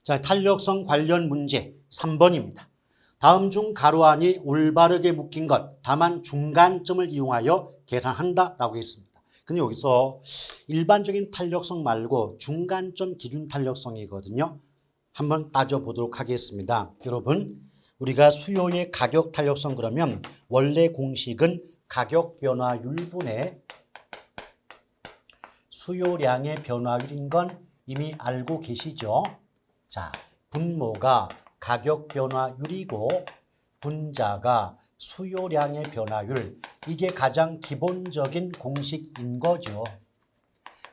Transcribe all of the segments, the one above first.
자, 탄력성 관련 문제 3번입니다. 다음 중 가로 안이 올바르게 묶인 것, 다만 중간점을 이용하여 계산한다 라고 했습니다. 근데 여기서 일반적인 탄력성 말고 중간점 기준 탄력성이거든요. 한번 따져보도록 하겠습니다. 여러분, 우리가 수요의 가격 탄력성 그러면 원래 공식은 가격 변화율분의 수요량의 변화율인 건 이미 알고 계시죠? 자, 분모가 가격 변화율이고 분자가 수요량의 변화율, 이게 가장 기본적인 공식인 거죠.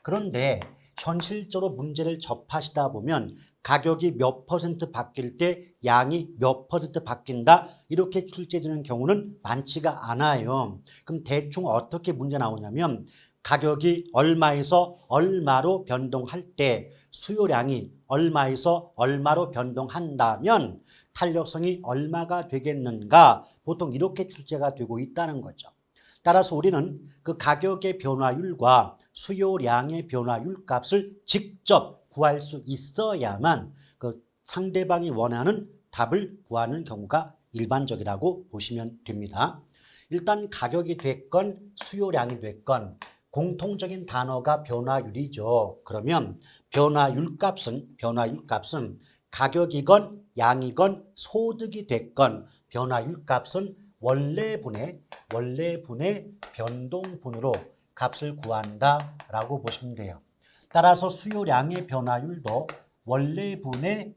그런데 현실적으로 문제를 접하시다 보면 가격이 몇 퍼센트 바뀔 때 양이 몇 퍼센트 바뀐다 이렇게 출제되는 경우는 많지가 않아요. 그럼 대충 어떻게 문제 나오냐면 가격이 얼마에서 얼마로 변동할 때 수요량이 얼마에서 얼마로 변동한다면 탄력성이 얼마가 되겠는가 보통 이렇게 출제가 되고 있다는 거죠. 따라서 우리는 그 가격의 변화율과 수요량의 변화율 값을 직접 구할 수 있어야만 그 상대방이 원하는 답을 구하는 경우가 일반적이라고 보시면 됩니다. 일단 가격이 됐건 수요량이 됐건 공통적인 단어가 변화율이죠. 그러면 변화율 값은 가격이건 양이건 소득이 됐건 변화율 값은 원래분의 변동분으로 값을 구한다라고 보시면 돼요. 따라서 수요량의 변화율도 원래분의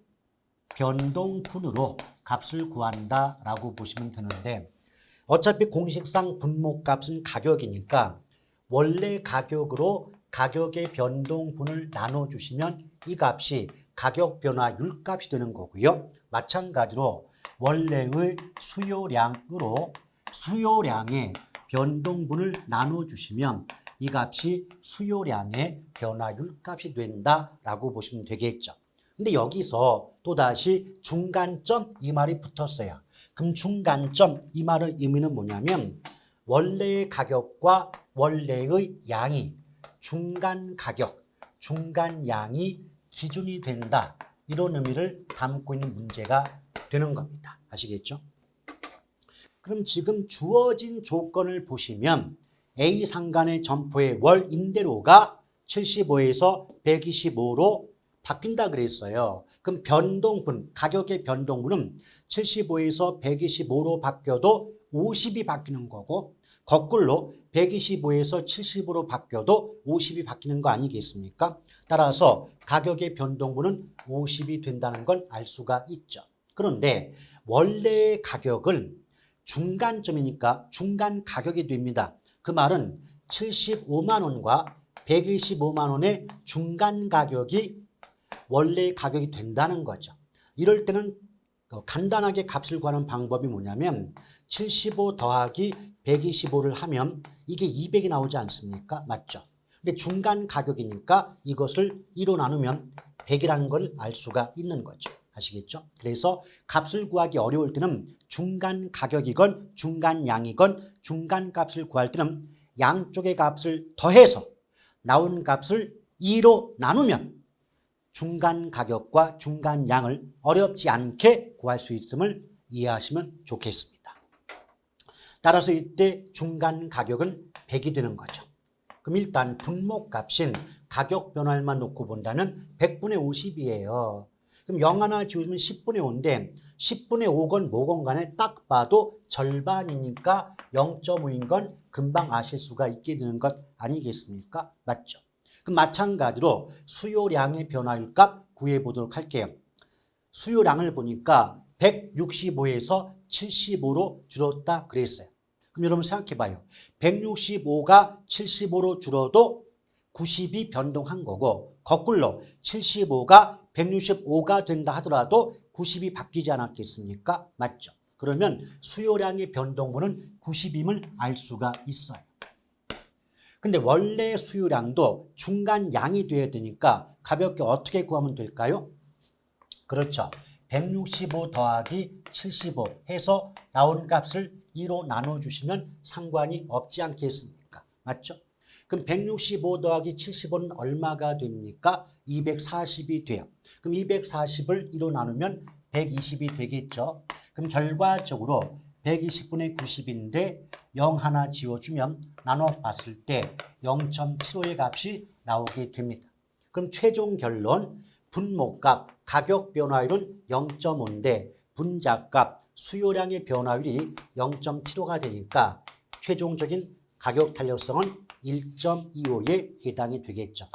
변동분으로 값을 구한다라고 보시면 되는데 어차피 공식상 분모값은 가격이니까 원래 가격으로 가격의 변동분을 나눠주시면 이 값이 가격 변화율 값이 되는 거고요. 마찬가지로 원래의 수요량으로 수요량의 변동분을 나눠주시면 이 값이 수요량의 변화율 값이 된다라고 보시면 되겠죠. 근데 여기서 또다시 중간점 이 말이 붙었어요. 그럼 중간점 이 말의 의미는 뭐냐면 원래의 가격과 원래의 양이 중간 가격, 중간 양이 기준이 된다. 이런 의미를 담고 있는 문제가 되는 겁니다. 아시겠죠? 그럼 지금 주어진 조건을 보시면 A 상간의 점포의 월 임대료가 75에서 125로 바뀐다 그랬어요. 그럼 변동분, 가격의 변동분은 75에서 125로 바뀌어도 50이 바뀌는 거고 거꾸로 125에서 75로 바뀌어도 50이 바뀌는 거 아니겠습니까? 따라서 가격의 변동분은 50이 된다는 걸 알 수가 있죠. 그런데 원래의 가격은 중간점이니까 중간 가격이 됩니다. 그 말은 75만 원과 125만 원의 중간 가격이 원래 가격이 된다는 거죠. 이럴 때는 간단하게 값을 구하는 방법이 뭐냐면 75 더하기 125를 하면 이게 200이 나오지 않습니까? 맞죠? 근데 중간 가격이니까 이것을 2로 나누면 100이라는 걸 알 수가 있는 거죠. 아시겠죠? 그래서 값을 구하기 어려울 때는 중간 가격이건 중간 양이건 중간 값을 구할 때는 양쪽의 값을 더해서 나온 값을 2로 나누면 중간 가격과 중간 양을 어렵지 않게 구할 수 있음을 이해하시면 좋겠습니다. 따라서 이때 중간 가격은 100이 되는 거죠. 그럼 일단 분모값인 가격 변화율만 놓고 본다면 100분의 50이에요. 그럼 0 하나 지우면 10분의 5인데 10분의 5건 뭐건 간에 딱 봐도 절반이니까 0.5인 건 금방 아실 수가 있게 되는 것 아니겠습니까? 맞죠? 그럼 마찬가지로 수요량의 변화율 값 구해보도록 할게요. 수요량을 보니까 165에서 75로 줄었다 그랬어요. 그럼 여러분 생각해봐요. 165가 75로 줄어도 90이 변동한 거고 거꾸로 75가 165가 된다 하더라도 90이 바뀌지 않았겠습니까? 맞죠? 그러면 수요량의 변동분은 90임을 알 수가 있어요. 근데 원래 수요량도 중간 양이 돼야 되니까 가볍게 어떻게 구하면 될까요? 그렇죠. 165 더하기 75 해서 나온 값을 2로 나눠주시면 상관이 없지 않겠습니까? 맞죠? 그럼 165 더하기 70은 얼마가 됩니까? 240이 돼요. 그럼 240을 2로 나누면 120이 되겠죠. 그럼 결과적으로 120분의 90인데 0 하나 지워주면 나눠봤을 때 0.75의 값이 나오게 됩니다. 그럼 최종 결론 분모값 가격 변화율은 0.5인데 분자값 수요량의 변화율이 0.75가 되니까 최종적인 가격 탄력성은 1.25에 해당이 되겠죠.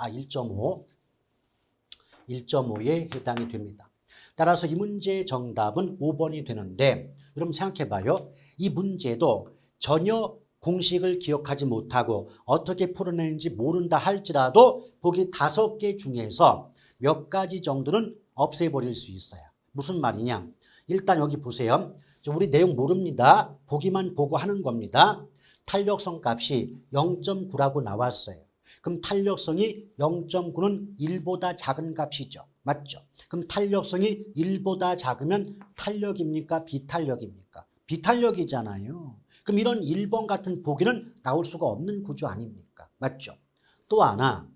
1.5에 해당이 됩니다. 따라서 이 문제의 정답은 5번이 되는데 여러분 생각해봐요. 이 문제도 전혀 공식을 기억하지 못하고 어떻게 풀어내는지 모른다 할지라도 보기 5개 중에서 몇 가지 정도는 없애버릴 수 있어요. 무슨 말이냐? 일단 여기 보세요. 우리 내용 모릅니다. 보기만 보고 하는 겁니다. 탄력성 값이 0.9라고 나왔어요. 그럼 탄력성이 0.9는 1보다 작은 값이죠. 맞죠? 그럼 탄력성이 1보다 작으면 탄력입니까? 비탄력입니까? 비탄력이잖아요. 그럼 이런 1번 같은 보기는 나올 수가 없는 구조 아닙니까? 맞죠? 또 하나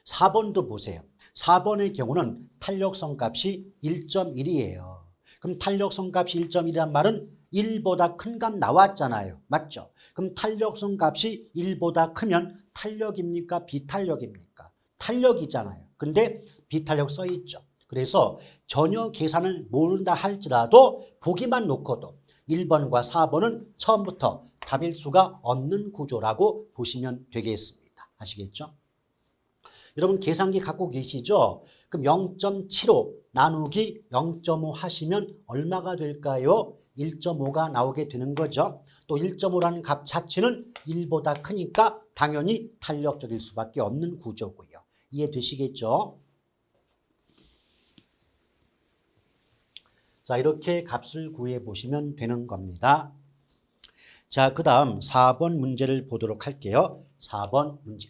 4번도 보세요. 4번의 경우는 탄력성 값이 1.1이에요. 그럼 탄력성 값이 1.1이란 말은 1보다 큰 값 나왔잖아요. 맞죠? 그럼 탄력성 값이 1보다 크면 탄력입니까? 비탄력입니까? 탄력이잖아요. 근데 비탄력 써 있죠. 그래서 전혀 계산을 모른다 할지라도 보기만 놓고도 1번과 4번은 처음부터 답일 수가 없는 구조라고 보시면 되겠습니다. 아시겠죠? 여러분 계산기 갖고 계시죠? 그럼 0.75 나누기 0.5 하시면 얼마가 될까요? 1.5가 나오게 되는 거죠. 또 1.5라는 값 자체는 1보다 크니까 당연히 탄력적일 수밖에 없는 구조고요. 이해되시겠죠? 자, 이렇게 값을 구해 보시면 되는 겁니다. 자, 그 다음 4번 문제를 보도록 할게요. 4번 문제.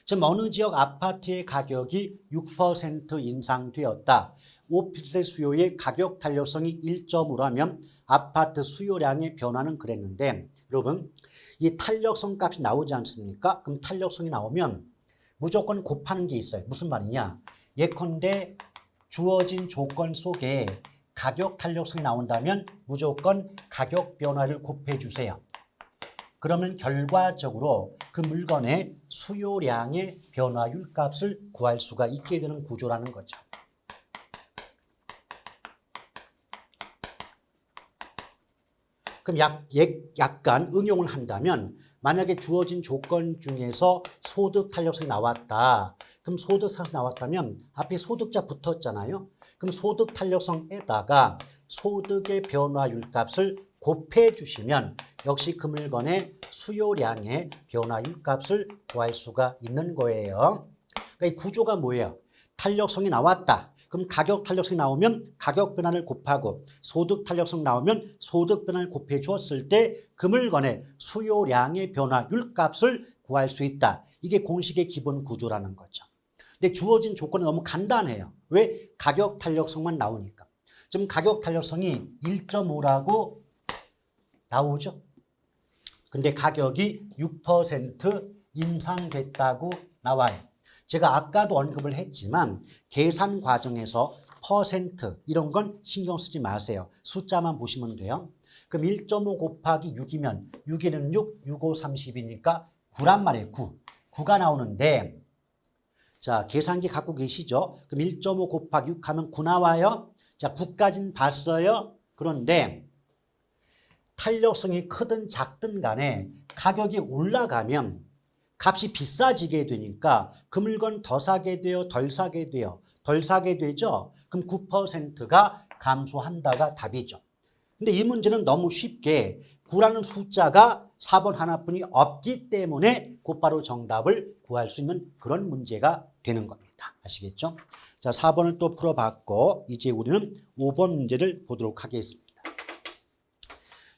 지금 어느 지역 아파트의 가격이 6% 인상되었다. 오피스텔 수요의 가격 탄력성이 1.5라면 아파트 수요량의 변화는 그랬는데 여러분 이 탄력성 값이 나오지 않습니까? 그럼 탄력성이 나오면 무조건 곱하는 게 있어요. 무슨 말이냐? 예컨대 주어진 조건 속에 가격 탄력성이 나온다면 무조건 가격 변화를 곱해 주세요. 그러면 결과적으로 그 물건의 수요량의 변화율 값을 구할 수가 있게 되는 구조라는 거죠. 그럼 약간 응용을 한다면 만약에 주어진 조건 중에서 소득 탄력성이 나왔다. 그럼 소득 탄력성이 나왔다면 앞에 소득자 붙었잖아요. 그럼 소득 탄력성에다가 소득의 변화율 값을 곱해 주시면 역시 그 물건의 수요량의 변화율 값을 구할 수가 있는 거예요. 그러니까 이 구조가 뭐예요? 탄력성이 나왔다. 그럼 가격 탄력성이 나오면 가격 변화를 곱하고 소득 탄력성 나오면 소득 변화를 곱해 주었을 때 그 물건의 수요량의 변화율 값을 구할 수 있다. 이게 공식의 기본 구조라는 거죠. 근데 주어진 조건은 너무 간단해요. 왜? 가격 탄력성만 나오니까. 지금 가격 탄력성이 1.5라고 나오죠. 근데 가격이 6% 인상됐다고 나와요. 제가 아까도 언급을 했지만 계산 과정에서 퍼센트 이런 건 신경 쓰지 마세요. 숫자만 보시면 돼요. 그럼 1.5 곱하기 6이면 6에는 6, 6, 5, 30이니까 9란 말이에요. 9. 9가 나오는데 자 계산기 갖고 계시죠? 그럼 1.5 곱하기 6 하면 9 나와요. 자 9까지는 봤어요. 그런데 탄력성이 크든 작든 간에 가격이 올라가면 값이 비싸지게 되니까 그 물건 더 사게 돼요? 덜 사게 돼요? 덜 사게 되죠? 그럼 9%가 감소한다가 답이죠. 근데 이 문제는 너무 쉽게 9라는 숫자가 4번 하나뿐이 없기 때문에 곧바로 정답을 구할 수 있는 그런 문제가 되는 겁니다. 아시겠죠? 자, 4번을 또 풀어봤고 이제 우리는 5번 문제를 보도록 하겠습니다.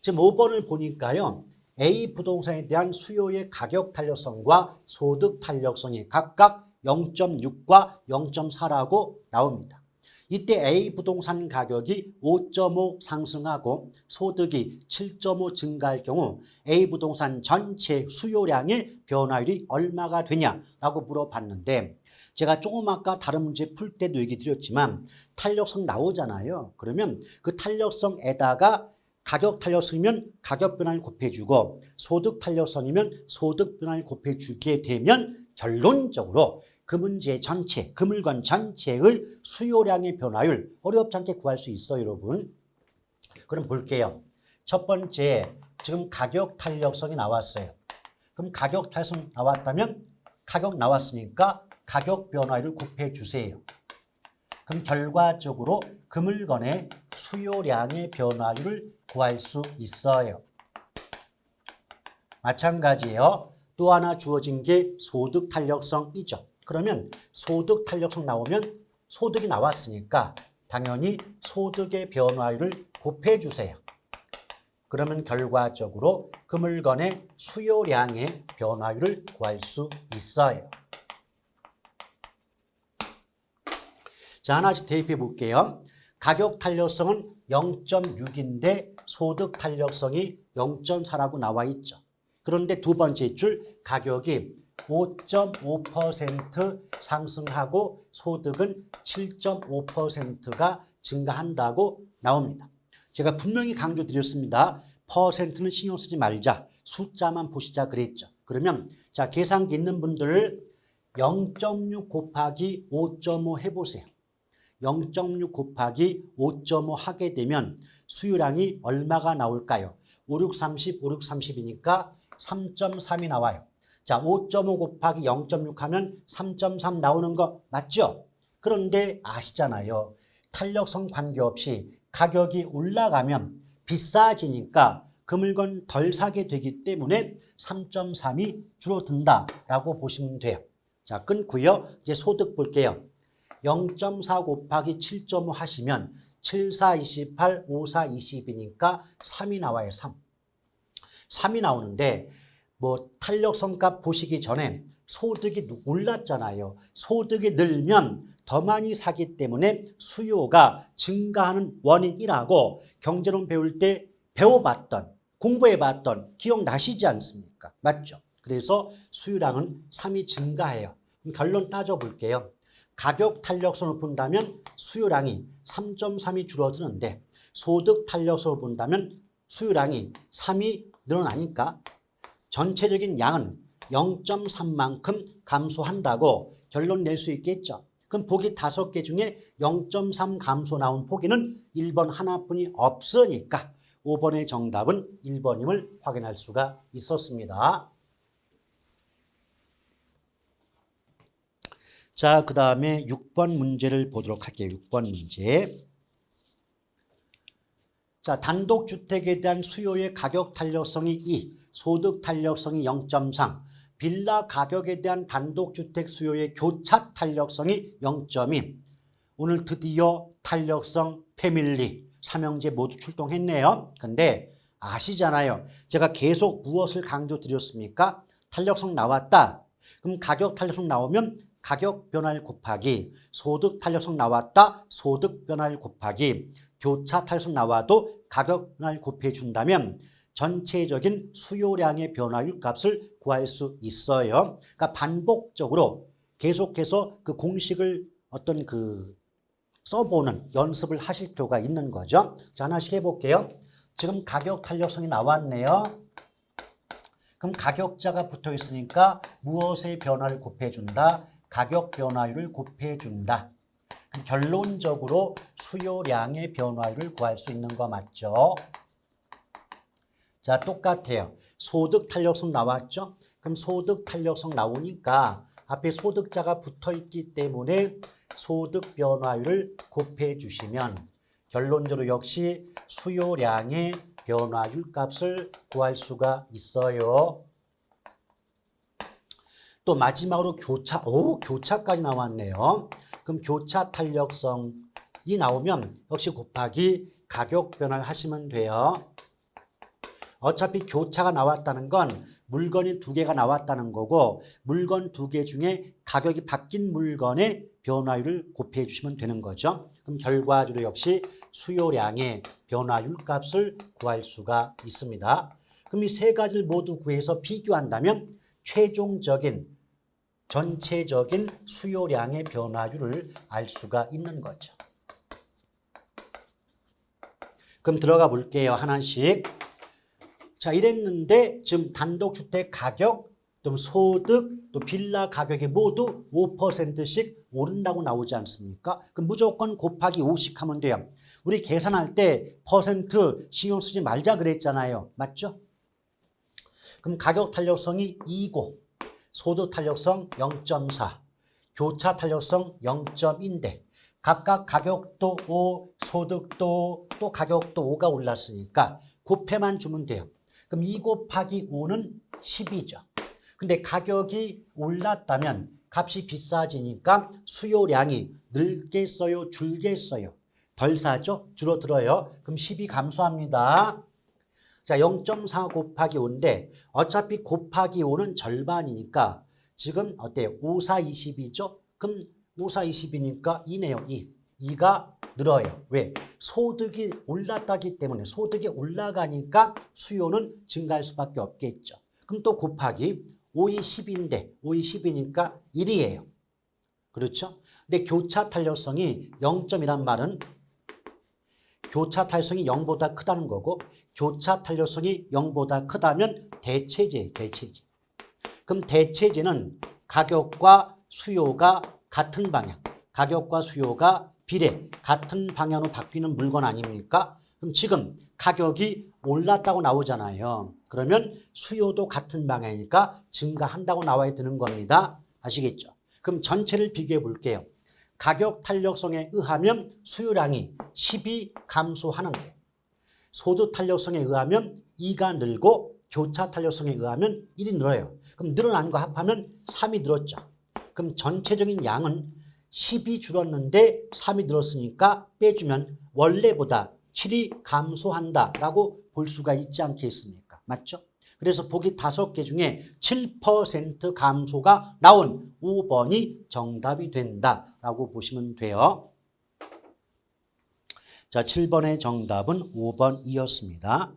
지금 5번을 보니까요. A 부동산에 대한 수요의 가격 탄력성과 소득 탄력성이 각각 0.6과 0.4라고 나옵니다. 이때 A 부동산 가격이 5.5 상승하고 소득이 7.5 증가할 경우 A 부동산 전체 수요량의 변화율이 얼마가 되냐라고 물어봤는데 제가 조금 아까 다른 문제 풀 때도 얘기 드렸지만 탄력성 나오잖아요. 그러면 그 탄력성에다가 가격 탄력성이면 가격 변화를 곱해주고 소득 탄력성이면 소득 변화를 곱해주게 되면 결론적으로 그 문제 전체, 그 물건 전체의 수요량의 변화율 어렵지 않게 구할 수 있어요, 여러분. 그럼 볼게요. 첫 번째, 지금 가격 탄력성이 나왔어요. 그럼 가격 탄력성 나왔다면 가격 나왔으니까 가격 변화율을 곱해주세요. 그럼 결과적으로 그 물건의 수요량의 변화율을 구할 수 있어요. 마찬가지예요. 또 하나 주어진 게 소득 탄력성이죠. 그러면 소득 탄력성 나오면 소득이 나왔으니까 당연히 소득의 변화율을 곱해주세요. 그러면 결과적으로 그 물건의 수요량의 변화율을 구할 수 있어요. 자, 하나씩 대입해 볼게요. 가격 탄력성은 0.6인데 소득 탄력성이 0.4라고 나와 있죠. 그런데 두 번째 줄 가격이 5.5% 상승하고 소득은 7.5%가 증가한다고 나옵니다. 제가 분명히 강조드렸습니다. 퍼센트는 신경 쓰지 말자. 숫자만 보시자 그랬죠. 그러면 자, 계산기 있는 분들 0.6 곱하기 5.5 해보세요. 0.6 곱하기 5.5 하게 되면 수요량이 얼마가 나올까요? 5, 6, 30, 5, 6, 30이니까 3.3이 나와요. 자, 5.5 곱하기 0.6 하면 3.3 나오는 거 맞죠? 그런데 아시잖아요. 탄력성 관계없이 가격이 올라가면 비싸지니까 그 물건 덜 사게 되기 때문에 3.3이 줄어든다라고 보시면 돼요. 자, 끊고요. 이제 소득 볼게요. 0.4 곱하기 7.5 하시면 7, 4, 28, 5, 4, 20이니까 3이 나와요. 3. 3이 나오는데 뭐 탄력성 값 보시기 전에 소득이 올랐잖아요. 소득이 늘면 더 많이 사기 때문에 수요가 증가하는 원인이라고 경제론 배울 때 배워봤던, 공부해봤던 기억나시지 않습니까? 맞죠? 그래서 수요량은 3이 증가해요. 그럼 결론 따져볼게요. 가격 탄력성을 본다면 수요량이 3.3이 줄어드는데 소득 탄력성을 본다면 수요량이 3이 늘어나니까 전체적인 양은 0.3만큼 감소한다고 결론 낼 수 있겠죠. 그럼 보기 5개 중에 0.3 감소 나온 보기는 1번 하나뿐이 없으니까 5번의 정답은 1번임을 확인할 수가 있었습니다. 자, 그 다음에 6번 문제를 보도록 할게요. 6번 문제. 자, 단독주택에 대한 수요의 가격 탄력성이 2, 소득 탄력성이 0.3, 빌라 가격에 대한 단독주택 수요의 교차 탄력성이 0.2. 오늘 드디어 탄력성 패밀리 삼형제 모두 출동했네요. 근데 아시잖아요. 제가 계속 무엇을 강조드렸습니까? 탄력성 나왔다. 그럼 가격 탄력성 나오면 가격 변화율 곱하기 소득 탄력성 나왔다. 소득 변화율 곱하기 교차 탄력성 나와도 가격 변화율 곱해준다면 전체적인 수요량의 변화율 값을 구할 수 있어요. 그러니까 반복적으로 계속해서 그 공식을 어떤 써보는 연습을 하실 필요가 있는 거죠. 자, 하나씩 해볼게요. 지금 가격 탄력성이 나왔네요. 그럼 가격자가 붙어 있으니까 무엇의 변화를 곱해준다? 가격 변화율을 곱해준다. 그럼 결론적으로 수요량의 변화율을 구할 수 있는 거 맞죠? 자, 똑같아요. 소득 탄력성 나왔죠? 그럼 소득 탄력성 나오니까 앞에 소득자가 붙어 있기 때문에 소득 변화율을 곱해 주시면 결론적으로 역시 수요량의 변화율 값을 구할 수가 있어요. 또 마지막으로 교차까지 나왔네요. 그럼 교차 탄력성이 나오면 역시 곱하기 가격 변화를 하시면 돼요. 어차피 교차가 나왔다는 건 물건이 2개가 나왔다는 거고 물건 2개 중에 가격이 바뀐 물건의 변화율을 곱해 주시면 되는 거죠. 그럼 결과적으로 역시 수요량의 변화율 값을 구할 수가 있습니다. 그럼 이 세 가지를 모두 구해서 비교한다면 최종적인 전체적인 수요량의 변화율을 알 수가 있는 거죠. 그럼 들어가 볼게요. 하나씩. 자, 이랬는데 지금 단독주택 가격, 또 소득, 또 빌라 가격이 모두 5%씩 오른다고 나오지 않습니까? 그럼 무조건 곱하기 5씩 하면 돼요. 우리 계산할 때 퍼센트 신경 쓰지 말자 그랬잖아요. 맞죠? 그럼 가격 탄력성이 2고 소득 탄력성 0.4, 교차 탄력성 0.1인데 각각 가격도 5, 소득도 또 가격도 5가 올랐으니까 곱해만 주면 돼요. 그럼 2 곱하기 5는 10이죠. 근데 가격이 올랐다면 값이 비싸지니까 수요량이 늘겠어요, 줄겠어요? 덜 사죠? 줄어들어요. 그럼 10이 감소합니다. 자, 0.4 곱하기 5인데 어차피 곱하기 5는 절반이니까 지금 어때요? 5, 4, 20이죠? 그럼 5, 4, 20이니까 2네요. 2. 2가 늘어요. 왜? 소득이 올랐다기 때문에 소득이 올라가니까 수요는 증가할 수밖에 없겠죠. 그럼 또 곱하기 5이 10인데 5이 10이니까 1이에요. 그렇죠? 근데 교차 탄력성이 0.이란 말은 교차 탄력성이 0보다 크다는 거고 교차 탄력성이 0보다 크다면 대체제예요. 대체제. 그럼 대체제는 가격과 수요가 같은 방향, 가격과 수요가 비례, 같은 방향으로 바뀌는 물건 아닙니까? 그럼 지금 가격이 올랐다고 나오잖아요. 그러면 수요도 같은 방향이니까 증가한다고 나와야 되는 겁니다. 아시겠죠? 그럼 전체를 비교해 볼게요. 가격 탄력성에 의하면 수요량이 10이 감소하는데 소득 탄력성에 의하면 2가 늘고 교차 탄력성에 의하면 1이 늘어요. 그럼 늘어난 거 합하면 3이 늘었죠. 그럼 전체적인 양은 10이 줄었는데 3이 늘었으니까 빼주면 원래보다 7이 감소한다라고 볼 수가 있지 않겠습니까? 맞죠? 그래서 보기 5개 중에 7% 감소가 나온 5번이 정답이 된다라고 보시면 돼요. 자, 7번의 정답은 5번이었습니다.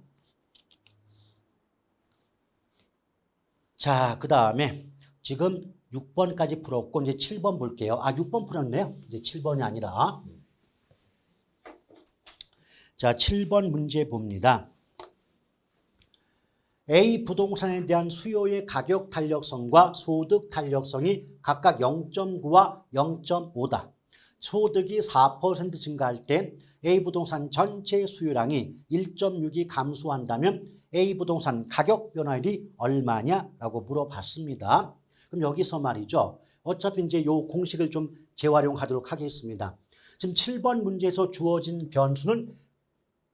자, 그 다음에 지금 6번까지 풀었고 이제 7번 볼게요. 6번 풀었네요. 이제 7번이 아니라. 자, 7번 문제 봅니다. A 부동산에 대한 수요의 가격 탄력성과 소득 탄력성이 각각 0.9와 0.5다. 소득이 4% 증가할 때 A 부동산 전체 수요량이 1.6이 감소한다면 A 부동산 가격 변화율이 얼마냐라고 물어봤습니다. 그럼 여기서 말이죠. 어차피 이제 요 공식을 좀 재활용하도록 하겠습니다. 지금 7번 문제에서 주어진 변수는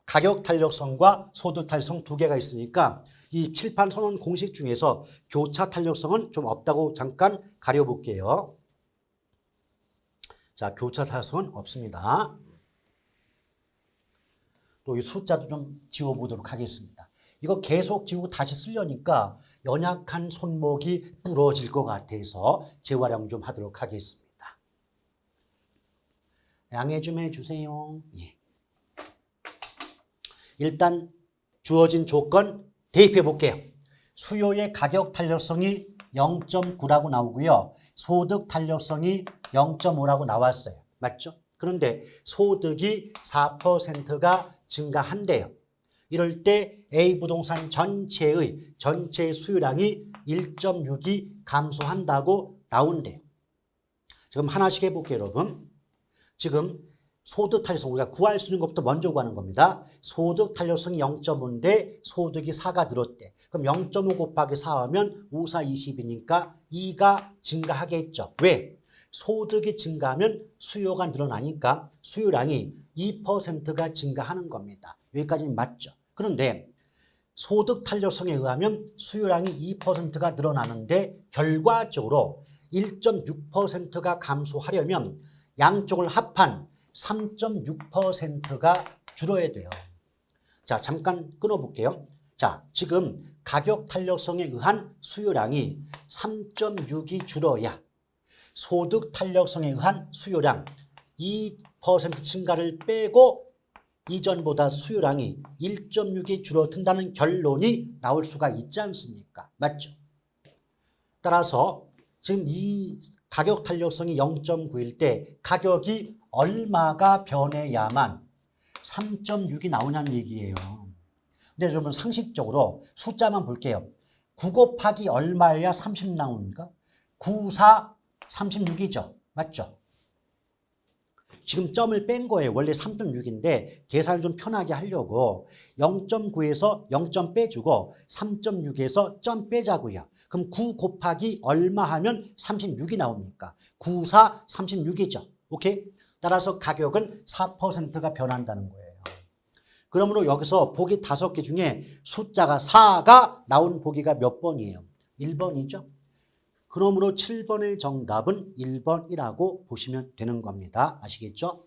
가격 탄력성과 소득 탄력성 두 개가 있으니까 이 칠판 선언 공식 중에서 교차 탄력성은 좀 없다고 잠깐 가려볼게요. 자, 교차 탄력성은 없습니다. 또 이 숫자도 좀 지워보도록 하겠습니다. 이거 계속 지우고 다시 쓰려니까 연약한 손목이 부러질 것 같아서 재활용 좀 하도록 하겠습니다. 양해 좀 해주세요. 예. 일단 주어진 조건 대입해 볼게요. 수요의 가격 탄력성이 0.9라고 나오고요. 소득 탄력성이 0.5라고 나왔어요. 맞죠? 그런데 소득이 4%가 증가한대요. 이럴 때 A 부동산 전체 수요량이 1.6이 감소한다고 나온대요. 지금 하나씩 해볼게요, 여러분. 지금 소득 탄력성 우리가 구할 수 있는 것부터 먼저 구하는 겁니다. 소득 탄력성이 0.5인데 소득이 4가 늘었대. 그럼 0.5 곱하기 4 하면 5, 4, 20이니까 2가 증가하겠죠. 왜? 소득이 증가하면 수요가 늘어나니까 수요량이 2%가 증가하는 겁니다. 여기까지는 맞죠. 그런데 소득 탄력성에 의하면 수요량이 2%가 늘어나는데 결과적으로 1.6%가 감소하려면 양쪽을 합한 3.6%가 줄어야 돼요. 자, 잠깐 끊어볼게요. 자, 지금 가격 탄력성에 의한 수요량이 3.6이 줄어야 소득 탄력성에 의한 수요량 2% 증가를 빼고 이전보다 수요량이 1.6이 줄어든다는 결론이 나올 수가 있지 않습니까? 맞죠? 따라서 지금 이 가격 탄력성이 0.9일 때 가격이 얼마가 변해야만 3.6이 나오냐는 얘기예요. 근데 여러분 상식적으로 숫자만 볼게요. 9 곱하기 얼마여야 30 나옵니까? 9, 4, 36이죠. 맞죠? 지금 점을 뺀 거예요. 원래 3.6인데 계산을 좀 편하게 하려고 0.9에서 0점 빼주고 3.6에서 점 빼자고요. 그럼 9 곱하기 얼마 하면 36이 나옵니까? 9, 4, 36이죠. 오케이? 따라서 가격은 4%가 변한다는 거예요. 그러므로 여기서 보기 5개 중에 숫자가 4가 나온 보기가 몇 번이에요? 1번이죠. 그러므로 7번의 정답은 1번이라고 보시면 되는 겁니다. 아시겠죠?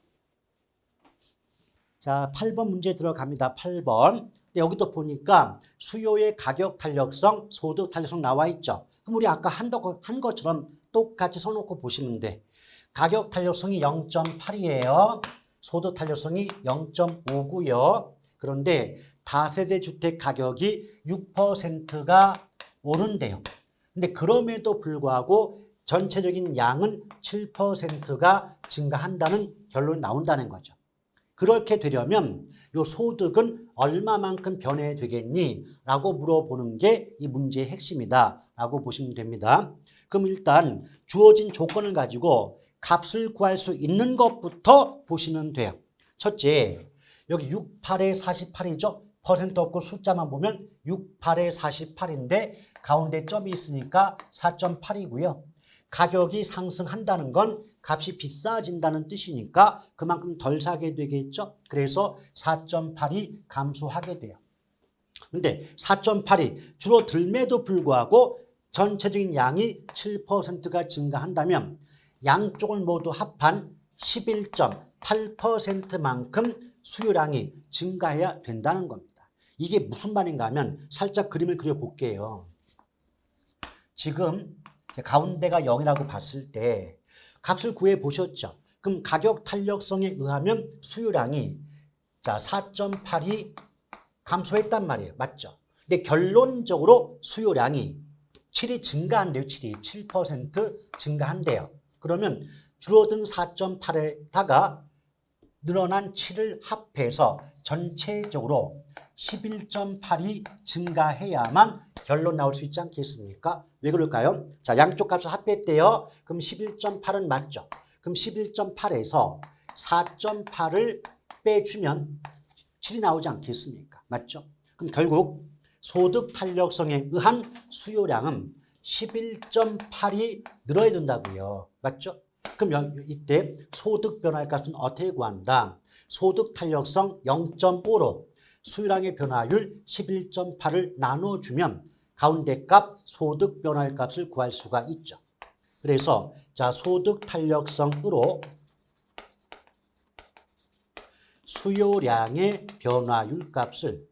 자, 8번 문제 들어갑니다. 8번. 여기도 보니까 수요의 가격 탄력성, 소득 탄력성 나와 있죠. 그럼 우리 아까 한 것처럼 똑같이 써놓고 보시면 돼. 가격 탄력성이 0.8이에요. 소득 탄력성이 0.5고요. 그런데 다세대 주택 가격이 6%가 오른대요. 근데 그럼에도 불구하고 전체적인 양은 7%가 증가한다는 결론이 나온다는 거죠. 그렇게 되려면 이 소득은 얼마만큼 변해야 되겠니? 라고 물어보는 게 이 문제의 핵심이다 라고 보시면 됩니다. 그럼 일단 주어진 조건을 가지고 값을 구할 수 있는 것부터 보시면 돼요. 첫째, 여기 6, 8에 48이죠? 퍼센트 없고 숫자만 보면 6, 8에 48인데 가운데 점이 있으니까 4.8이고요. 가격이 상승한다는 건 값이 비싸진다는 뜻이니까 그만큼 덜 사게 되겠죠. 그래서 4.8이 감소하게 돼요. 근데 4.8이 줄어들m에도 불구하고 전체적인 양이 7%가 증가한다면 양쪽을 모두 합한 11.8%만큼 수요량이 증가해야 된다는 겁니다. 이게 무슨 말인가 하면 살짝 그림을 그려볼게요. 지금 가운데가 0이라고 봤을 때 값을 구해보셨죠? 그럼 가격 탄력성에 의하면 수요량이 4.8이 감소했단 말이에요. 맞죠? 근데 결론적으로 수요량이 7이 증가한대요. 7% 증가한대요. 그러면 줄어든 4.8에다가 늘어난 7을 합해서 전체적으로 11.8이 증가해야만 결론 나올 수 있지 않겠습니까? 왜 그럴까요? 자, 양쪽 값을 합했대요. 그럼 11.8은 맞죠? 그럼 11.8에서 4.8을 빼주면 7이 나오지 않겠습니까? 맞죠? 그럼 결국 소득 탄력성에 의한 수요량은 11.8이 늘어야 된다고요. 맞죠? 그럼 이때 소득 변화의 값은 어떻게 구한다? 소득 탄력성 0.5로 수요량의 변화율 11.8을 나눠주면 가운데 값 소득 변화의 값을 구할 수가 있죠. 그래서 자, 소득 탄력성으로 수요량의 변화율 값을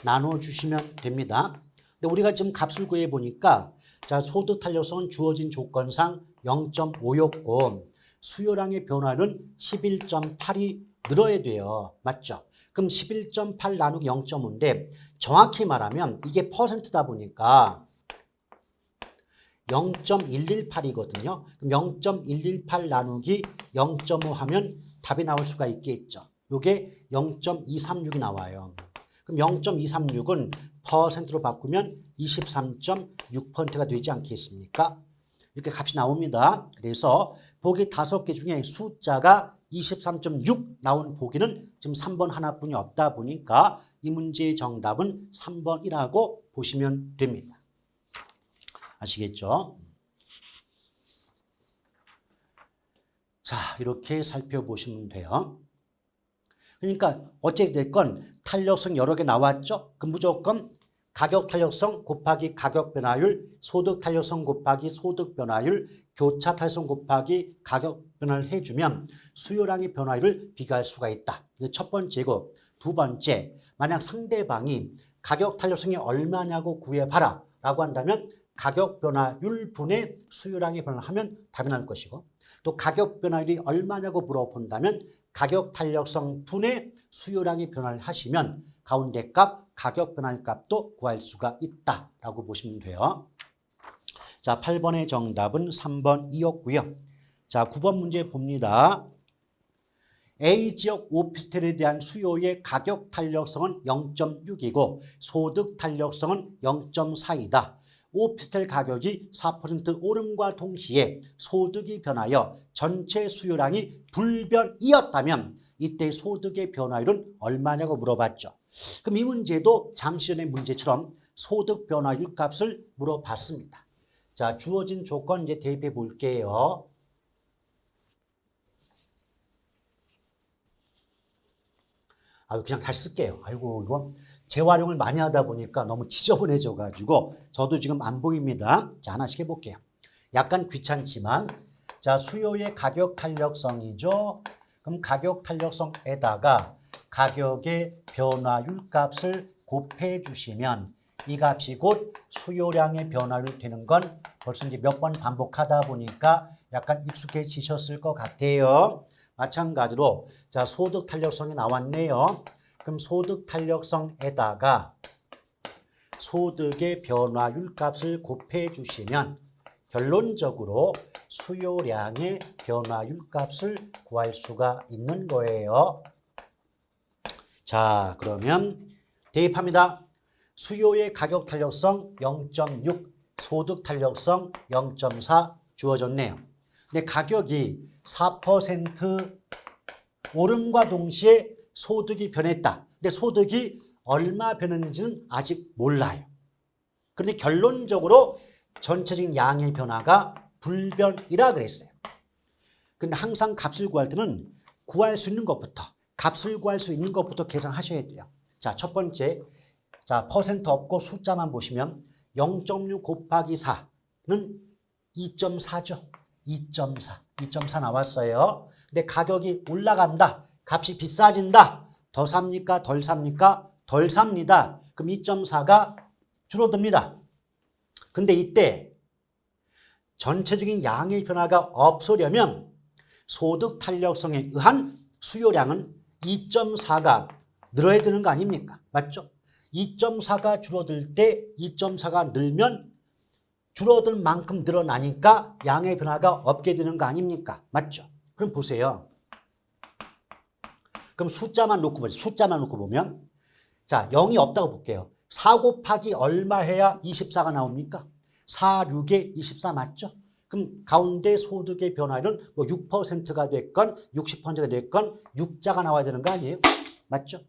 나눠주시면 됩니다. 근데 우리가 지금 값을 구해보니까 자, 소득 탄력성은 주어진 조건상 0.5였고 수요량의 변화는 11.8이 늘어야 돼요. 맞죠? 그럼 11.8 나누기 0.5인데 정확히 말하면 이게 퍼센트다 보니까 0.118이거든요. 그럼 0.118 나누기 0.5 하면 답이 나올 수가 있겠죠. 이게 0.236이 나와요. 그럼 0.236은 퍼센트로 바꾸면 23.6%가 되지 않겠습니까? 이렇게 값이 나옵니다. 그래서 보기 5개 중에 숫자가 23.6 나온 보기는 지금 3번 하나뿐이 없다 보니까 이 문제의 정답은 3번이라고 보시면 됩니다. 아시겠죠? 자, 이렇게 살펴보시면 돼요. 그러니까 어찌됐건 탄력성 여러 개 나왔죠? 그럼 무조건 가격 탄력성 곱하기 가격 변화율, 소득 탄력성 곱하기 소득 변화율, 교차 탄력성 곱하기 가격 변화를 해주면 수요량의 변화율을 비교할 수가 있다. 이게 첫 번째고, 두 번째, 만약 상대방이 가격 탄력성이 얼마냐고 구해봐라 라고 한다면 가격 변화율 분의 수요량의 변화를 하면 답이 날 것이고 또 가격 변화율이 얼마냐고 물어본다면 가격 탄력성 분의 수요량의 변화를 하시면 가운데 값 가격 변화율 값도 구할 수가 있다라고 보시면 돼요. 자, 8번의 정답은 3번 2였고요. 자, 9번 문제 봅니다. A지역 오피스텔에 대한 수요의 가격 탄력성은 0.6이고 소득 탄력성은 0.4이다. 오피스텔 가격이 4% 오름과 동시에 소득이 변하여 전체 수요량이 불변이었다면 이때 소득의 변화율은 얼마냐고 물어봤죠. 그럼 이 문제도 잠시 전의 문제처럼 소득 변화율 값을 물어봤습니다. 자, 주어진 조건 이제 대입해 볼게요. 그냥 다시 쓸게요. 아이고, 이거 재활용을 많이 하다 보니까 너무 지저분해져가지고 저도 지금 안 보입니다. 자, 하나씩 해볼게요. 약간 귀찮지만 자, 수요의 가격 탄력성이죠. 그럼 가격 탄력성에다가 가격의 변화율 값을 곱해 주시면 이 값이 곧 수요량의 변화율이 되는 건 벌써 이제 몇 번 반복하다 보니까 약간 익숙해지셨을 것 같아요. 마찬가지로 자, 소득 탄력성이 나왔네요. 그럼 소득 탄력성에다가 소득의 변화율 값을 곱해 주시면 결론적으로 수요량의 변화율 값을 구할 수가 있는 거예요. 자, 그러면 대입합니다. 수요의 가격 탄력성 0.6, 소득 탄력성 0.4 주어졌네요. 근데 가격이 4% 오름과 동시에 소득이 변했다. 근데 소득이 얼마 변했는지는 아직 몰라요. 그런데 결론적으로 전체적인 양의 변화가 불변이라 그랬어요. 근데 항상 값을 구할 때는 구할 수 있는 것부터, 값을 구할 수 있는 것부터 계산하셔야 돼요. 자, 첫 번째, 자, 퍼센트 없고 숫자만 보시면 0.6 곱하기 4는 2.4죠. 2.4 나왔어요. 근데 가격이 올라간다. 값이 비싸진다. 더 삽니까? 덜 삽니까? 덜 삽니다. 그럼 2.4가 줄어듭니다. 근데 이때 전체적인 양의 변화가 없으려면 소득 탄력성에 의한 수요량은 2.4가 늘어야 되는 거 아닙니까? 맞죠? 2.4가 줄어들 때 2.4가 늘면 줄어든 만큼 늘어나니까 양의 변화가 없게 되는 거 아닙니까? 맞죠? 그럼 보세요. 그럼 숫자만 놓고 보세요. 숫자만 놓고 보면 자, 0이 없다고 볼게요. 4 곱하기 얼마 해야 24가 나옵니까? 4, 6에 24 맞죠? 그럼 가운데 소득의 변화율은 뭐 6%가 됐건 60%가 됐건 6자가 나와야 되는 거 아니에요? 맞죠?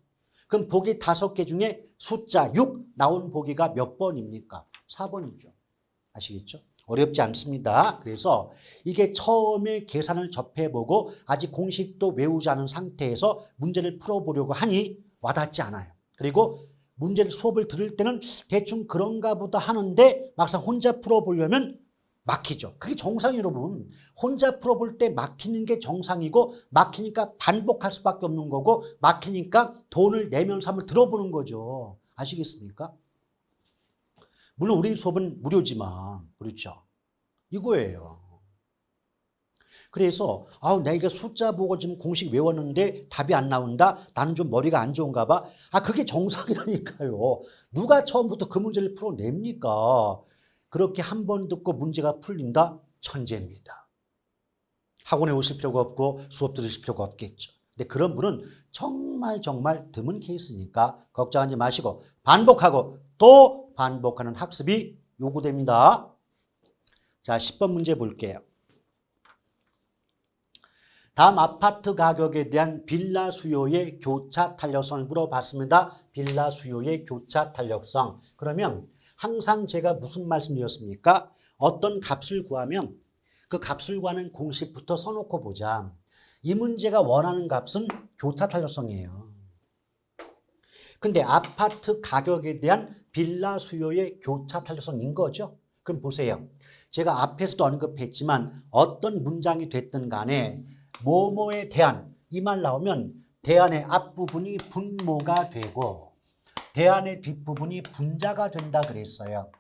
그럼 보기 5개 중에 숫자 6 나온 보기가 몇 번입니까? 4번이죠. 아시겠죠? 어렵지 않습니다. 그래서 이게 처음에 계산을 접해보고 아직 공식도 외우지 않은 상태에서 문제를 풀어보려고 하니 와닿지 않아요. 그리고 문제를 수업을 들을 때는 대충 그런가 보다 하는데 막상 혼자 풀어보려면 막히죠. 그게 정상이에요, 여러분. 혼자 풀어볼 때 막히는 게 정상이고 막히니까 반복할 수밖에 없는 거고 막히니까 돈을 내면서 한번 들어보는 거죠. 아시겠습니까? 물론 우리 수업은 무료지만 그렇죠. 이거예요. 그래서 내가 숫자 보고 지금 공식 외웠는데 답이 안 나온다. 나는 좀 머리가 안 좋은가 봐. 그게 정상이라니까요. 누가 처음부터 그 문제를 풀어냅니까? 그렇게 한 번 듣고 문제가 풀린다? 천재입니다. 학원에 오실 필요가 없고 수업 들으실 필요가 없겠죠. 근데 그런 분은 정말 드문 케이스니까 걱정하지 마시고 반복하고 또 반복하는 학습이 요구됩니다. 자, 10번 문제 볼게요. 다음 아파트 가격에 대한 빌라 수요의 교차 탄력성을 물어봤습니다. 빌라 수요의 교차 탄력성. 그러면 항상 제가 무슨 말씀드렸습니까? 어떤 값을 구하면 그 값을 구하는 공식부터 써놓고 보자. 이 문제가 원하는 값은 교차 탄력성이에요. 근데 아파트 가격에 대한 빌라 수요의 교차 탄력성인 거죠. 그럼 보세요. 제가 앞에서도 언급했지만 어떤 문장이 됐든 간에 뭐뭐에 대한 이 말 나오면 대안의 앞부분이 분모가 되고 대안의 뒷부분이 분자가 된다 그랬어요.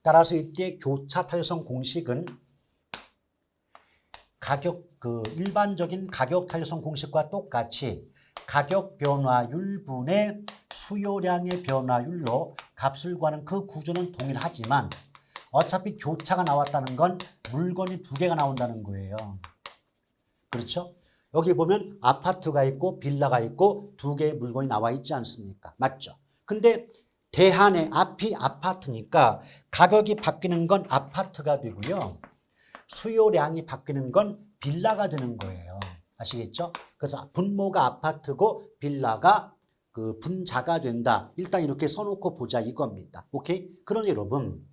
따라서 이때 교차 탄력성 공식은 일반적인 가격 탄력성 공식과 똑같이 가격 변화율 분의 수요량의 변화율로 값을 구하는 그 구조는 동일하지만 어차피 교차가 나왔다는 건 물건이 두 개가 나온다는 거예요. 그렇죠? 여기 보면 아파트가 있고 빌라가 있고 두 개의 물건이 나와 있지 않습니까? 맞죠? 근데 대한의 앞이 아파트니까 가격이 바뀌는 건 아파트가 되고요. 수요량이 바뀌는 건 빌라가 되는 거예요. 아시겠죠? 그래서 분모가 아파트고 빌라가 분자가 된다. 일단 이렇게 써놓고 보자 이겁니다. 오케이? 그러니 여러분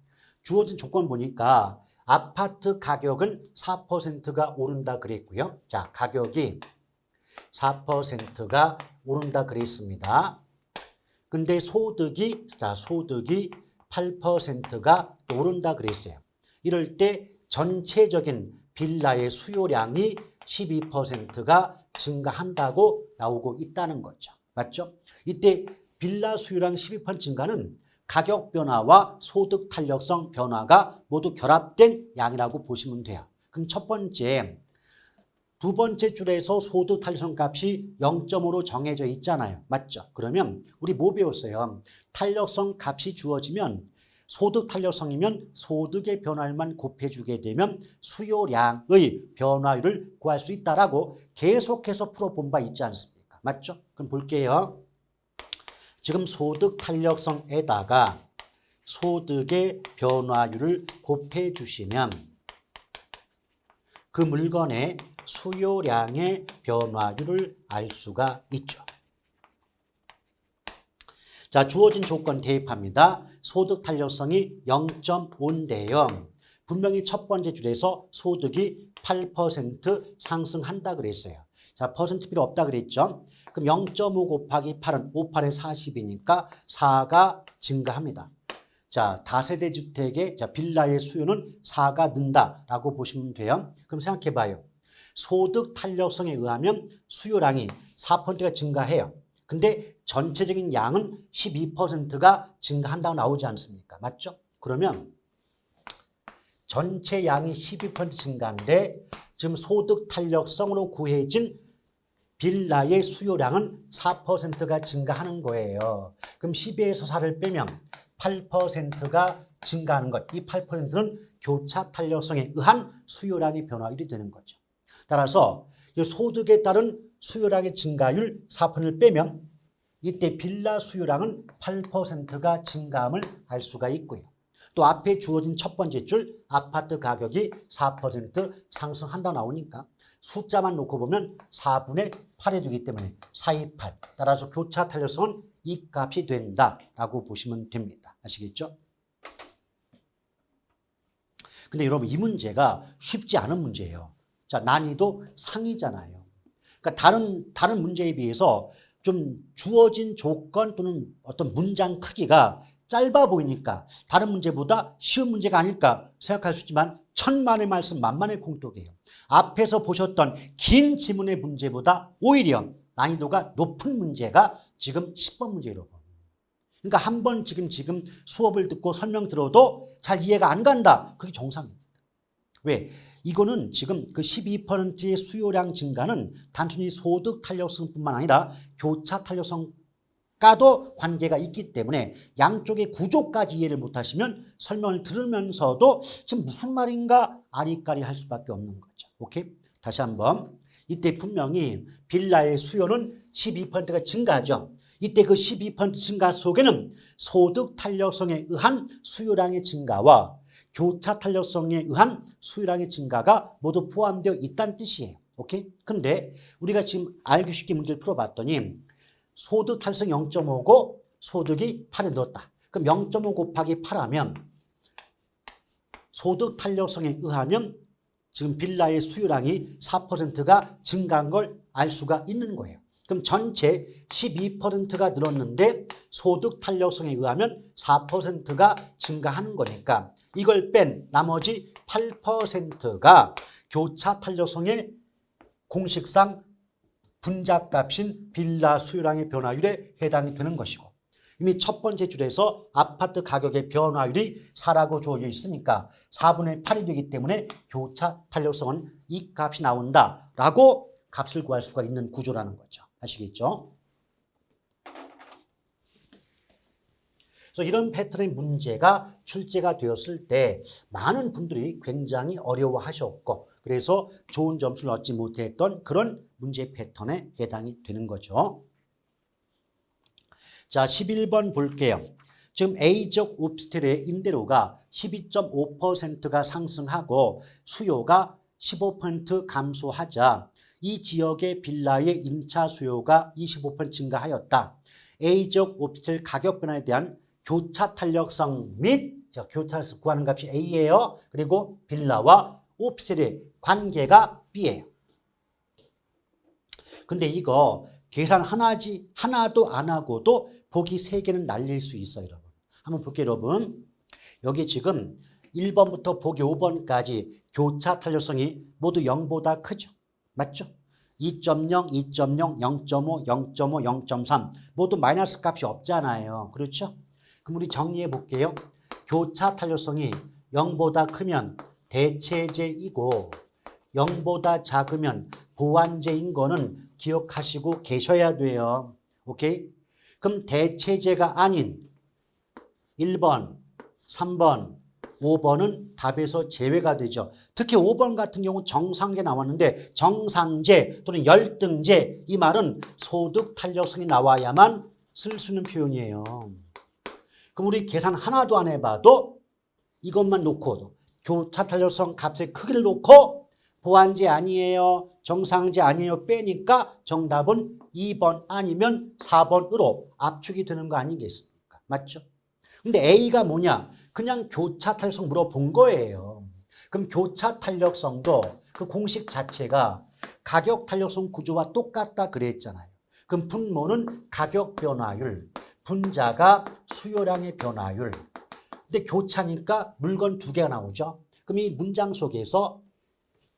주어진 조건 보니까 아파트 가격은 4%가 오른다 그랬고요. 자, 가격이 4%가 오른다 그랬습니다. 근데 소득이 8%가 오른다 그랬어요. 이럴 때 전체적인 빌라의 수요량이 12%가 증가한다고 나오고 있다는 거죠. 맞죠? 이때 빌라 수요량 12% 증가는 가격 변화와 소득 탄력성 변화가 모두 결합된 양이라고 보시면 돼요. 그럼 첫 번째, 두 번째 줄에서 소득 탄력성 값이 0.5로 정해져 있잖아요. 맞죠? 그러면 우리 뭐 배웠어요? 탄력성 값이 주어지면 소득 탄력성이면 소득의 변화율만 곱해주게 되면 수요량의 변화율을 구할 수 있다라고 계속해서 풀어본 바 있지 않습니까? 맞죠? 그럼 볼게요. 지금 소득 탄력성에다가 소득의 변화율을 곱해주시면 그 물건의 수요량의 변화율을 알 수가 있죠. 자, 주어진 조건 대입합니다. 소득 탄력성이 0.5인데요. 분명히 첫 번째 줄에서 소득이 8% 상승한다 그랬어요. 자, 퍼센트 필요 없다 그랬죠. 그럼 0.5 곱하기 8은 5, 8에 40이니까 4가 증가합니다. 자, 다세대 주택의 빌라의 수요는 4가 는다라고 보시면 돼요. 그럼 생각해 봐요. 소득 탄력성에 의하면 수요량이 4%가 증가해요. 근데 전체적인 양은 12%가 증가한다고 나오지 않습니까? 맞죠? 그러면 전체 양이 12% 증가인데 지금 소득 탄력성으로 구해진 빌라의 수요량은 4%가 증가하는 거예요. 그럼 12에서 4를 빼면 8%가 증가하는 것. 이 8%는 교차 탄력성에 의한 수요량의 변화율이 되는 거죠. 따라서 이 소득에 따른 수요량의 증가율 4%를 빼면 이때 빌라 수요량은 8%가 증가함을 알 수가 있고요. 또 앞에 주어진 첫 번째 줄 아파트 가격이 4% 상승한다 나오니까 숫자만 놓고 보면 4분의 8이 되기 때문에 428. 따라서 교차 탄력성은 이 값이 된다라고 보시면 됩니다. 아시겠죠? 근데 여러분 이 문제가 쉽지 않은 문제예요. 자, 난이도 상이잖아요. 그러니까 다른 문제에 비해서 좀 주어진 조건 또는 어떤 문장 크기가 짧아 보이니까 다른 문제보다 쉬운 문제가 아닐까 생각할 수 있지만 천만의 말씀 만만의 공덕이에요. 앞에서 보셨던 긴 지문의 문제보다 오히려 난이도가 높은 문제가 지금 10번 문제로. 그러니까 한 번 지금 수업을 듣고 설명 들어도 잘 이해가 안 간다. 그게 정상입니다. 왜? 이거는 지금 그 12%의 수요량 증가는 단순히 소득 탄력성뿐만 아니라 교차 탄력성과도 관계가 있기 때문에 양쪽의 구조까지 이해를 못하시면 설명을 들으면서도 지금 무슨 말인가 아리까리 할 수밖에 없는 거죠. 오케이? 다시 한번. 이때 분명히 빌라의 수요는 12%가 증가하죠. 이때 그 12% 증가 속에는 소득 탄력성에 의한 수요량의 증가와 교차 탄력성에 의한 수요량의 증가가 모두 포함되어 있다는 뜻이에요. 오케이? 근데 우리가 지금 알기 쉽게 문제를 풀어봤더니 소득 탄력성 0.5고 소득이 8에 넣었다. 그럼 0.5 곱하기 8하면 소득 탄력성에 의하면 지금 빌라의 수요량이 4%가 증가한 걸 알 수가 있는 거예요. 그럼 전체 12%가 늘었는데 소득 탄력성에 의하면 4%가 증가하는 거니까 이걸 뺀 나머지 8%가 교차 탄력성의 공식상 분자값인 빌라 수요량의 변화율에 해당이 되는 것이고 이미 첫 번째 줄에서 아파트 가격의 변화율이 4라고 주어져 있으니까 4분의 8이 되기 때문에 교차 탄력성은 이 값이 나온다라고 값을 구할 수가 있는 구조라는 거죠. 아시겠죠? 그래서 이런 패턴의 문제가 출제가 되었을 때 많은 분들이 굉장히 어려워하셨고 그래서 좋은 점수를 얻지 못했던 그런 문제 패턴에 해당이 되는 거죠. 자, 11번 볼게요. 지금 A적 오피스텔의 임대료가 12.5%가 상승하고 수요가 15% 감소하자 이 지역의 빌라의 임차 수요가 25% 증가하였다. A적 오피스텔 가격 변화에 대한 교차 탄력성 및 교차에서 구하는 값이 A예요. 그리고 빌라와 오피스텔의 관계가 B예요. 근데 이거 계산 하나도 안 하고도 보기 3개는 날릴 수 있어요, 여러분. 한번 볼게요, 여러분. 여기 지금 1번부터 보기 5번까지 교차 탄력성이 모두 0보다 크죠. 맞죠? 2.0, 2.0, 0.5, 0.5, 0.3 모두 마이너스 값이 없잖아요. 그렇죠? 그럼 우리 정리해 볼게요. 교차 탄력성이 0보다 크면 대체제이고 0보다 작으면 보완제인 거는 기억하시고 계셔야 돼요. 오케이? 그럼 대체제가 아닌 1번, 3번, 5번은 답에서 제외가 되죠. 특히 5번 같은 경우 정상제 나왔는데 정상제 또는 열등제 이 말은 소득 탄력성이 나와야만 쓸 수 있는 표현이에요. 그럼 우리 계산 하나도 안 해봐도 이것만 놓고 교차 탄력성 값의 크기를 놓고 보완제 아니에요, 정상제 아니에요 빼니까 정답은 2번 아니면 4번으로 압축이 되는 거 아니겠습니까? 맞죠? 근데 A가 뭐냐? 그냥 교차 탄력성 물어본 거예요. 그럼 교차 탄력성도 그 공식 자체가 가격 탄력성 구조와 똑같다 그랬잖아요. 그럼 분모는 가격 변화율, 분자가 수요량의 변화율. 근데 교차니까 물건 2개가 나오죠. 그럼 이 문장 속에서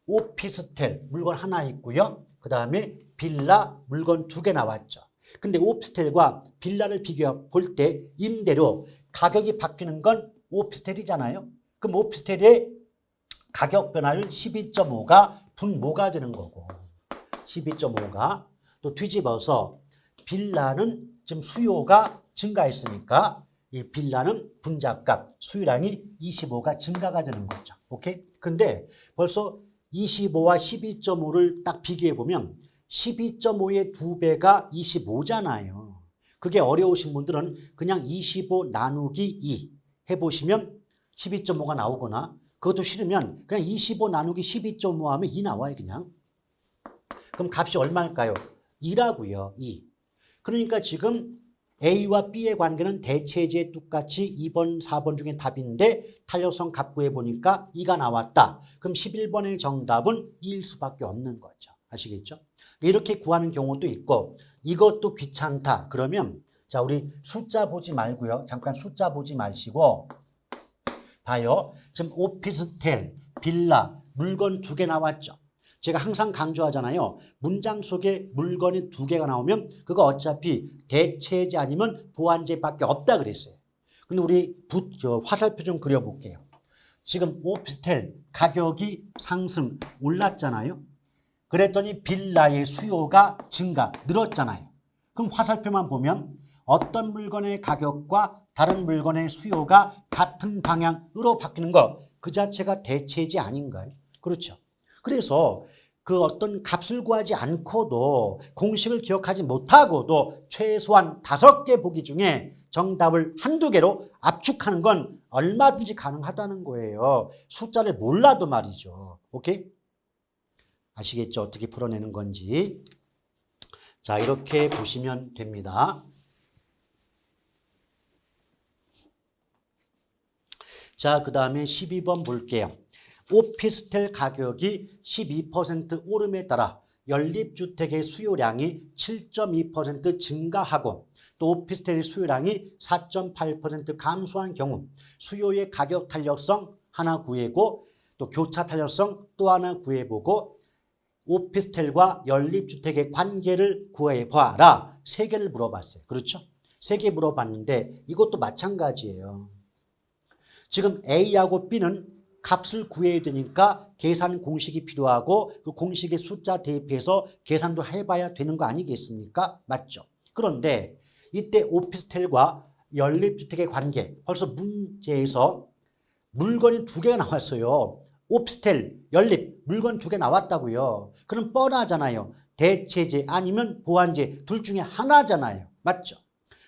오피스텔 물건 하나 있고요. 그 다음에 빌라 물건 2개 나왔죠. 근데 오피스텔과 빌라를 비교해 볼 때 임대료 가격이 바뀌는 건 오피스텔이잖아요. 그럼 오피스텔의 가격 변화율 12.5가 분모가 되는 거고 12.5가 또 뒤집어서 빌라는 지금 수요가 증가했으니까 이 빌라는 분자값 수요량이 25가 증가가 되는 거죠. 오케이? 근데 벌써 25와 12.5를 딱 비교해 보면 12.5의 2배가 25잖아요. 그게 어려우신 분들은 그냥 25 나누기 2 해보시면 12.5가 나오거나 그것도 싫으면 그냥 25 나누기 12.5 하면 2 나와요 그냥. 그럼 값이 얼마일까요? 2라고요. 2. 그러니까 지금 A와 B의 관계는 대체제 똑같이 2번, 4번 중에 답인데 탄력성 값 구해보니까 2가 나왔다. 그럼 11번의 정답은 2일 수밖에 없는 거죠. 아시겠죠? 이렇게 구하는 경우도 있고 이것도 귀찮다. 그러면 자 우리 숫자 보지 말고요. 잠깐 숫자 보지 마시고 봐요. 지금 오피스텔, 빌라, 물건 2개 나왔죠. 제가 항상 강조하잖아요. 문장 속에 물건이 2개가 나오면 그거 어차피 대체제 아니면 보완제밖에 없다 그랬어요. 근데 우리 화살표 좀 그려볼게요. 지금 오피스텔 가격이 상승 올랐잖아요. 그랬더니 빌라의 수요가 증가 늘었잖아요. 그럼 화살표만 보면 어떤 물건의 가격과 다른 물건의 수요가 같은 방향으로 바뀌는 거 그 자체가 대체제 아닌가요? 그렇죠. 그래서 그 어떤 값을 구하지 않고도 공식을 기억하지 못하고도 최소한 5개 보기 중에 정답을 한두 개로 압축하는 건 얼마든지 가능하다는 거예요. 숫자를 몰라도 말이죠. 오케이? 아시겠죠? 어떻게 풀어내는 건지. 자, 이렇게 보시면 됩니다. 자, 그 다음에 12번 볼게요. 오피스텔 가격이 12% 오름에 따라 연립주택의 수요량이 7.2% 증가하고 또 오피스텔의 수요량이 4.8% 감소한 경우 수요의 가격 탄력성 하나 구해고 또 교차 탄력성 또 하나 구해보고 오피스텔과 연립주택의 관계를 구해봐라. 3개를 물어봤어요. 그렇죠? 3개 물어봤는데 이것도 마찬가지예요. 지금 A하고 B는 값을 구해야 되니까 계산 공식이 필요하고 그 공식에 숫자 대입해서 계산도 해봐야 되는 거 아니겠습니까? 맞죠? 그런데 이때 오피스텔과 연립주택의 관계, 벌써 문제에서 물건이 2개가 나왔어요. 오피스텔, 연립, 물건 2개 나왔다고요. 그럼 뻔하잖아요. 대체제 아니면 보완제 둘 중에 하나잖아요. 맞죠?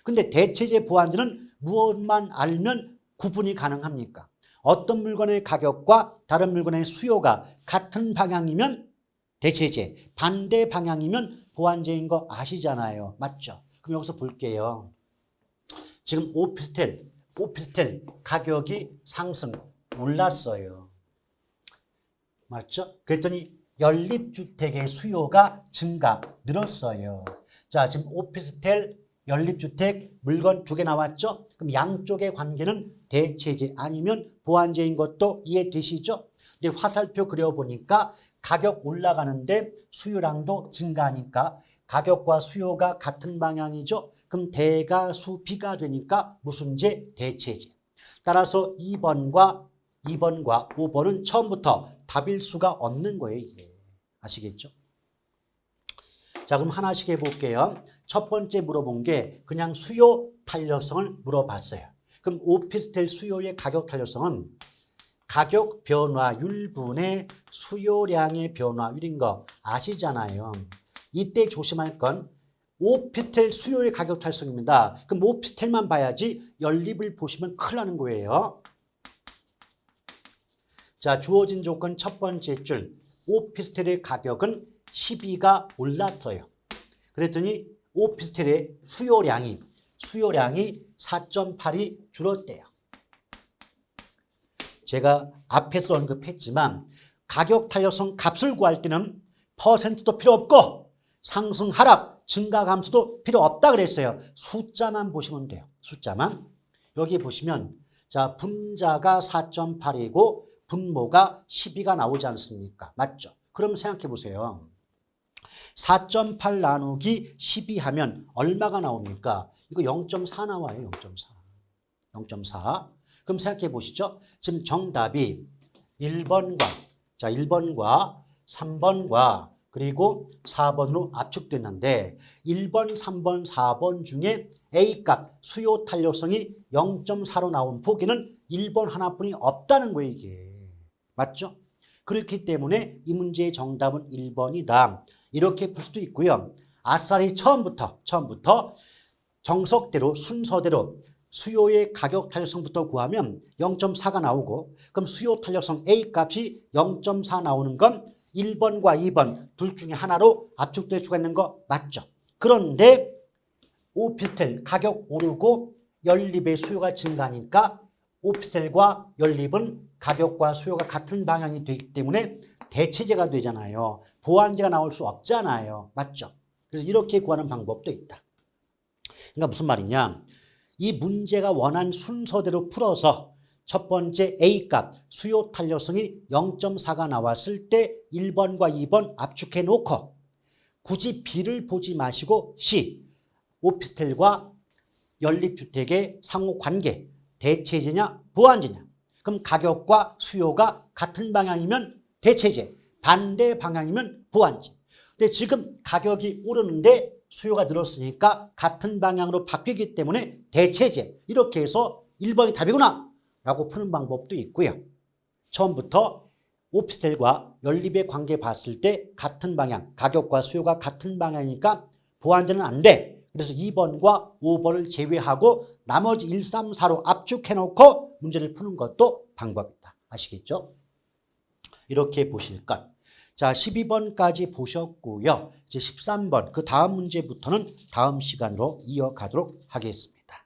근데 대체제, 보완제는 무엇만 알면 구분이 가능합니까? 어떤 물건의 가격과 다른 물건의 수요가 같은 방향이면 대체제, 반대 방향이면 보완제인 거 아시잖아요. 맞죠? 그럼 여기서 볼게요. 지금 오피스텔 가격이 상승, 올랐어요. 맞죠? 그랬더니 연립주택의 수요가 증가, 늘었어요. 자, 지금 오피스텔, 연립주택, 물건 2개 나왔죠? 그럼 양쪽의 관계는 대체제 아니면 보완제인 것도 이해되시죠? 근데 화살표 그려보니까 가격 올라가는데 수요량도 증가하니까 가격과 수요가 같은 방향이죠? 그럼 대가 수 B가 되니까 무슨 제? 대체제. 따라서 2번과 5번은 처음부터 답일 수가 없는 거예요. 이게. 아시겠죠? 자, 그럼 하나씩 해볼게요. 첫 번째 물어본 게 그냥 수요 탄력성을 물어봤어요. 그럼 오피스텔 수요의 가격 탄력성은 가격 변화율분의 수요량의 변화율인 거 아시잖아요. 이때 조심할 건 오피스텔 수요의 가격 탄력성입니다. 그럼 오피스텔만 봐야지 연립을 보시면 큰일 나는 거예요. 자, 주어진 조건 첫 번째 줄. 오피스텔의 가격은 12가 올랐어요. 그랬더니 오피스텔의 수요량이 4.8이 줄었대요. 제가 앞에서 언급했지만 가격 탄력성 값을 구할 때는 퍼센트도 필요 없고 상승, 하락, 증가, 감소도 필요 없다 그랬어요. 숫자만 보시면 돼요. 숫자만. 여기 보시면 자, 분자가 4.8이고 분모가 12가 나오지 않습니까? 맞죠? 그럼 생각해 보세요. 4.8 나누기 12 하면 얼마가 나옵니까? 이거 0.4 나와요. 0.4. 그럼 생각해 보시죠. 지금 정답이 1번과 3번과 그리고 4번으로 압축됐는데 1번, 3번, 4번 중에 A값 수요 탄력성이 0.4로 나온 보기는 1번 하나뿐이 없다는 거예요. 이게. 맞죠? 그렇기 때문에 이 문제의 정답은 1번이다. 이렇게 풀 수도 있고요. 아싸리 처음부터 정석대로 순서대로 수요의 가격 탄력성부터 구하면 0.4가 나오고 그럼 수요 탄력성 A값이 0.4 나오는 건 1번과 2번 둘 중에 하나로 압축될 수가 있는 거 맞죠? 그런데 오피스텔 가격 오르고 연립의 수요가 증가하니까 오피스텔과 연립은 가격과 수요가 같은 방향이 되기 때문에 대체제가 되잖아요. 보완제가 나올 수 없잖아요. 맞죠? 그래서 이렇게 구하는 방법도 있다. 그러니까 무슨 말이냐? 이 문제가 원한 순서대로 풀어서 첫 번째 A값 수요 탄력성이 0.4가 나왔을 때 1번과 2번 압축해 놓고 굳이 B를 보지 마시고 C 오피스텔과 연립주택의 상호관계 대체제냐 보완제냐 그럼 가격과 수요가 같은 방향이면 대체제 반대 방향이면 보완제. 근데 지금 가격이 오르는데 수요가 늘었으니까 같은 방향으로 바뀌기 때문에 대체제 이렇게 해서 1번이 답이구나 라고 푸는 방법도 있고요. 처음부터 오피스텔과 연립의 관계 봤을 때 같은 방향 가격과 수요가 같은 방향이니까 보완제는 안 돼. 그래서 2번과 5번을 제외하고 나머지 1, 3, 4로 압축해놓고 문제를 푸는 것도 방법이다. 아시겠죠? 이렇게 보실 것. 자, 12번까지 보셨고요. 이제 13번 그 다음 문제부터는 다음 시간으로 이어가도록 하겠습니다.